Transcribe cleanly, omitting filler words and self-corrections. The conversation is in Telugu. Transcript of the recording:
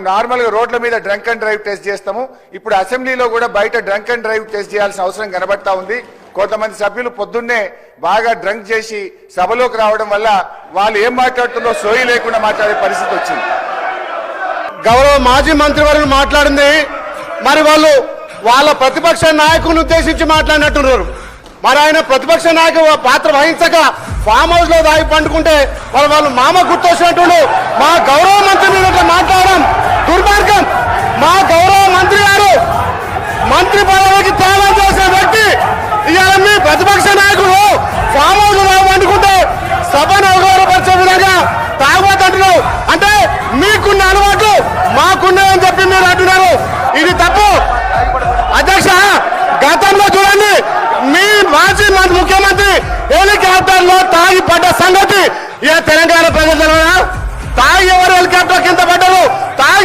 నార్మల్ గా రోడ్ల మీద డ్రంక్ అండ్ డ్రైవ్ టెస్ట్ చేస్తాము. ఇప్పుడు అసెంబ్లీలో కూడా బయట డ్రంక్ అండ్ డ్రైవ్ టెస్ట్ చేయాల్సిన అవసరం కనబడతా ఉంది. కొంతమంది సభ్యులు పొద్దున్నే బాగా డ్రంక్ చేసి సభలోకి రావడం వల్ల వాళ్ళు ఏం మాట్లాడుతుందో సోయి లేకుండా మాట్లాడే పరిస్థితి వచ్చింది. గౌరవ మాజీ మంత్రివర్యులు మాట్లాడింది మరి వాళ్ళు వాళ్ళ ప్రతిపక్ష నాయకులను ఉద్దేశించి మాట్లాడినట్టున్నారు. మరి ఆయన ప్రతిపక్ష నాయకు పాత్ర వహించక ఫామ్ హౌస్ లో దాగి పండుకుంటే వాళ్ళు మామ గుర్తొచ్చినట్టు మా గౌరవ మంత్రి మీద మాట్లాడడం దుర్మార్గం. మా గౌరవ మంత్రి గారు మంత్రి పదవికి త్యాగం చేసిన వ్యక్తి ఇవాళ మీ ప్రతిపక్ష నాయకులు ఫామ్ హౌస్ లో పండుకుంటే సభను అవగౌరవపరిచే విధంగా తాగబోతుంటున్నారు. అంటే మీకున్న అలవాటు మాకున్నాయని చెప్పి మీరు అంటున్నారు. ఇది తప్పు. అధ్యక్ష, గతంలో చూడండి మీ మాజీ ముఖ్యమంత్రి హెలికాప్టర్ లో తాగి పడ్డ సంగతి ఇక తెలంగాణ ప్రజలు తాగి ఎవరు హెలికాప్టర్ కింద పడ్డారు